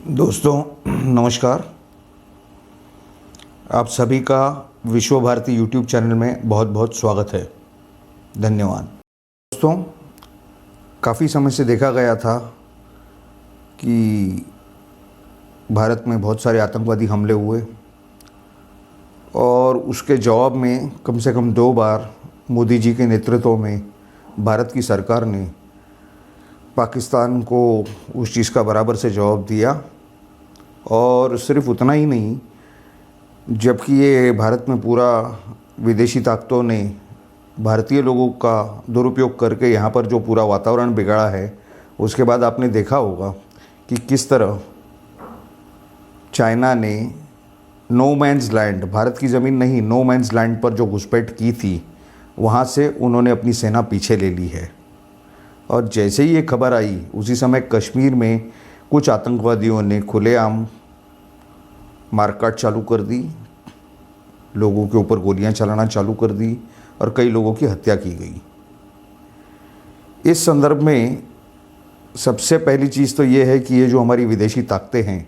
दोस्तों नमस्कार। आप सभी का विश्व भारती यूट्यूब चैनल में बहुत बहुत स्वागत है। धन्यवाद। दोस्तों, काफ़ी समय से देखा गया था कि भारत में बहुत सारे आतंकवादी हमले हुए और उसके जवाब में कम से कम 2 बार मोदी जी के नेतृत्व में भारत की सरकार ने पाकिस्तान को उस चीज़ का बराबर से जवाब दिया। और सिर्फ उतना ही नहीं, जबकि ये भारत में पूरा विदेशी ताकतों ने भारतीय लोगों का दुरुपयोग करके यहाँ पर जो पूरा वातावरण बिगाड़ा है, उसके बाद आपने देखा होगा कि किस तरह चाइना ने नो मैन्स लैंड, भारत की ज़मीन नहीं, नो मैन्स लैंड पर जो घुसपैठ की थी, वहाँ से उन्होंने अपनी सेना पीछे ले ली है। और जैसे ही ये खबर आई, उसी समय कश्मीर में कुछ आतंकवादियों ने खुलेआम मारकाट चालू कर दी, लोगों के ऊपर गोलियां चलाना चालू कर दी और कई लोगों की हत्या की गई। इस संदर्भ में सबसे पहली चीज़ तो ये है कि ये जो हमारी विदेशी ताकतें हैं,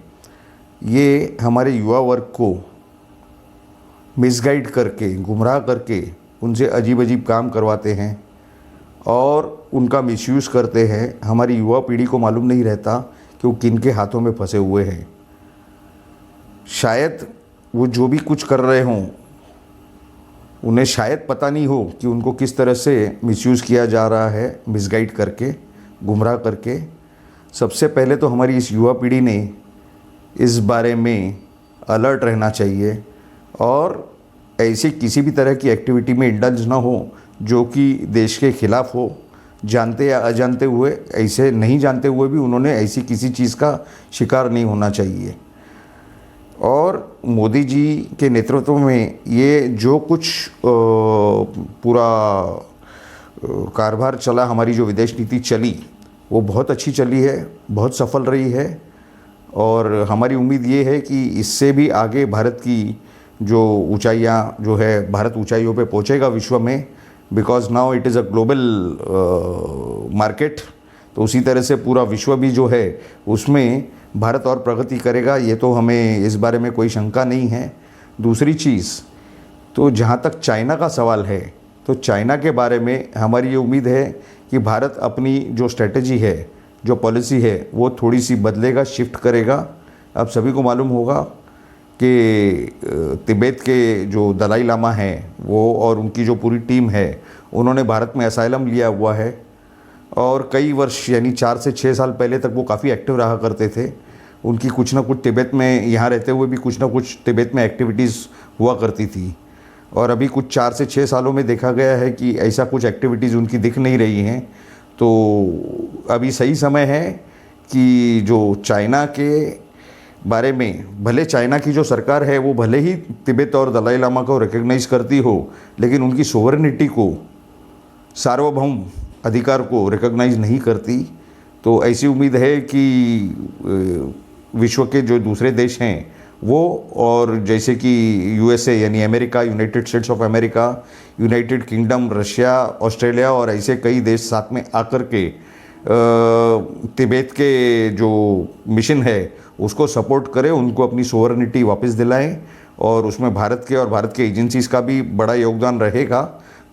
ये हमारे युवा वर्ग को मिसगाइड करके, गुमराह करके उनसे अजीब अजीब काम करवाते हैं और उनका मिसयूज़ करते हैं। हमारी युवा पीढ़ी को मालूम नहीं रहता कि वो किन के हाथों में फंसे हुए हैं। शायद वो जो भी कुछ कर रहे हों, उन्हें शायद पता नहीं हो कि उनको किस तरह से मिसयूज़ किया जा रहा है, मिसगाइड करके, गुमराह करके। सबसे पहले तो हमारी इस युवा पीढ़ी ने इस बारे में अलर्ट रहना चाहिए और ऐसी किसी भी तरह की एक्टिविटी में इंडल्ज ना हो जो कि देश के ख़िलाफ़ हो। जानते या अजानते हुए, ऐसे नहीं जानते हुए भी उन्होंने ऐसी किसी चीज़ का शिकार नहीं होना चाहिए। और मोदी जी के नेतृत्व में ये जो कुछ पूरा कारभार चला, हमारी जो विदेश नीति चली, वो बहुत अच्छी चली है, बहुत सफल रही है। और हमारी उम्मीद ये है कि इससे भी आगे भारत की जो ऊंचाइयाँ जो है, भारत ऊंचाइयों पे पहुँचेगा विश्व में, because now it is a global market. तो उसी तरह से पूरा विश्व भी जो है उसमें भारत और प्रगति करेगा, ये तो हमें इस बारे में कोई शंका नहीं है। दूसरी चीज़ तो जहाँ तक चाइना का सवाल है, तो चाइना के बारे में हमारी ये उम्मीद है कि भारत अपनी जो स्ट्रेटजी है, जो पॉलिसी है, वो थोड़ी सी बदलेगा, शिफ्ट करेगा। अब सभी को मालूम होगा कि तिब्बत के जो दलाई लामा हैं वो और उनकी जो पूरी टीम है, उन्होंने भारत में असाइलम लिया हुआ है और कई वर्ष यानी 4 से 6 साल पहले तक वो काफ़ी एक्टिव रहा करते थे। उनकी कुछ ना कुछ तिब्बत में, यहाँ रहते हुए भी कुछ ना कुछ तिब्बत में एक्टिविटीज़ हुआ करती थी। और अभी कुछ 4 से 6 सालों में देखा गया है कि ऐसा कुछ एक्टिविटीज़ उनकी दिख नहीं रही हैं। तो अभी सही समय है कि जो चाइना के बारे में, भले चाइना की जो सरकार है वो भले ही तिब्बत और दलाई लामा को रिकग्नाइज़ करती हो, लेकिन उनकी सोवरेनिटी को, सार्वभौम अधिकार को रिकग्नाइज़ नहीं करती। तो ऐसी उम्मीद है कि विश्व के जो दूसरे देश हैं वो, और जैसे कि यूएसए यानी America, United states of America, United kingdom, Russia, Australia और ऐसे कई देश साथ में आकर के तिब्बत के जो मिशन है उसको सपोर्ट करें, उनको अपनी सोवरेनिटी वापस दिलाएं। और उसमें भारत के और भारत के एजेंसीज़ का भी बड़ा योगदान रहेगा।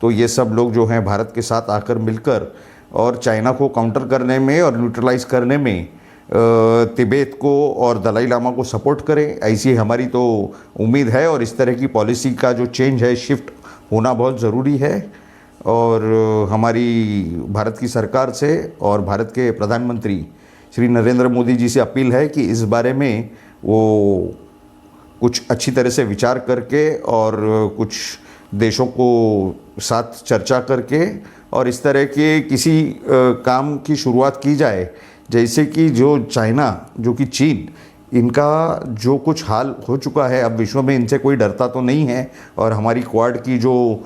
तो ये सब लोग जो हैं भारत के साथ आकर मिलकर और चाइना को काउंटर करने में और न्यूट्रलाइज करने में तिब्बत को और दलाई लामा को सपोर्ट करें, ऐसी हमारी तो उम्मीद है। और इस तरह की पॉलिसी का जो चेंज है, शिफ्ट होना बहुत ज़रूरी है। और हमारी भारत की सरकार से और भारत के प्रधानमंत्री श्री नरेंद्र मोदी जी से अपील है कि इस बारे में वो कुछ अच्छी तरह से विचार करके और कुछ देशों को साथ चर्चा करके और इस तरह के किसी काम की शुरुआत की जाए, जैसे कि जो चाइना, जो कि चीन, इनका जो कुछ हाल हो चुका है, अब विश्व में इनसे कोई डरता तो नहीं है। और हमारी क्वाड की जो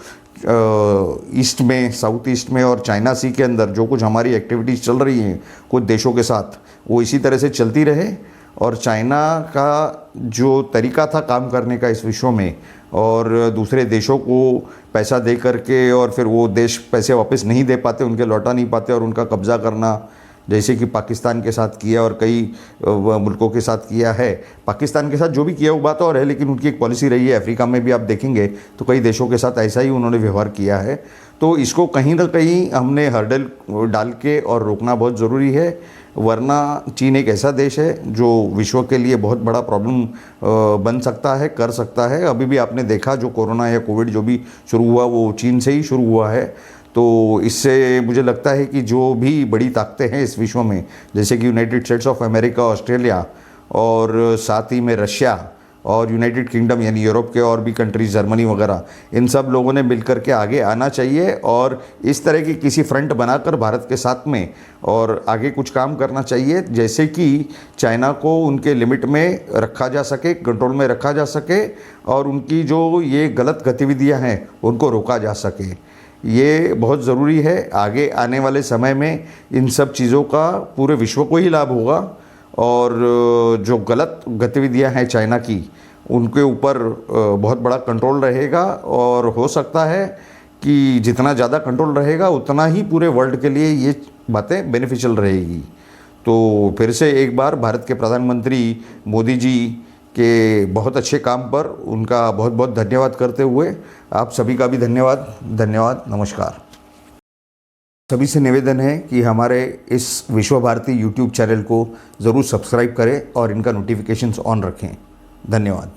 ईस्ट में, साउथ ईस्ट में और चाइना सी के अंदर जो कुछ हमारी एक्टिविटीज़ चल रही हैं कुछ देशों के साथ, वो इसी तरह से चलती रहे। और चाइना का जो तरीका था काम करने का इस विश्व में, और दूसरे देशों को पैसा दे करके और फिर वो देश पैसे वापस नहीं दे पाते, उनके लौटा नहीं पाते और उनका कब्ज़ा करना, जैसे कि पाकिस्तान के साथ किया और कई मुल्कों के साथ किया है। पाकिस्तान के साथ जो भी किया वो बात और है, लेकिन उनकी एक पॉलिसी रही है। अफ्रीका में भी आप देखेंगे तो कई देशों के साथ ऐसा ही उन्होंने व्यवहार किया है। तो इसको कहीं ना कहीं हमने हर्डल डाल के और रोकना बहुत ज़रूरी है, वरना चीन एक ऐसा देश है जो विश्व के लिए बहुत बड़ा प्रॉब्लम बन सकता है, कर सकता है। अभी भी आपने देखा जो कोरोना या कोविड जो भी शुरू हुआ वो चीन से ही शुरू हुआ है। तो इससे मुझे लगता है कि जो भी बड़ी ताकतें हैं इस विश्व में, जैसे कि United states of America, Australia और साथ ही में रशिया और यूनाइटेड किंगडम यानी यूरोप के और भी कंट्रीज, जर्मनी वगैरह, इन सब लोगों ने मिलकर के आगे आना चाहिए और इस तरह की किसी फ्रंट बनाकर भारत के साथ में और आगे कुछ काम करना चाहिए, जैसे कि चाइना को उनके लिमिट में रखा जा सके, कंट्रोल में रखा जा सके और उनकी जो ये गलत गतिविधियां हैं उनको रोका जा सके। ये बहुत ज़रूरी है। आगे आने वाले समय में इन सब चीज़ों का पूरे विश्व को ही लाभ होगा और जो गलत गतिविधियां हैं चाइना की, उनके ऊपर बहुत बड़ा कंट्रोल रहेगा और हो सकता है कि जितना ज़्यादा कंट्रोल रहेगा उतना ही पूरे वर्ल्ड के लिए ये बातें बेनिफिशियल रहेगी। तो फिर से एक बार भारत के प्रधानमंत्री मोदी जी के बहुत अच्छे काम पर उनका बहुत बहुत धन्यवाद करते हुए आप सभी का भी धन्यवाद, नमस्कार। सभी से निवेदन है कि हमारे इस विश्व भारती यूट्यूब चैनल को ज़रूर सब्सक्राइब करें और इनका नोटिफिकेशंस ऑन रखें। धन्यवाद।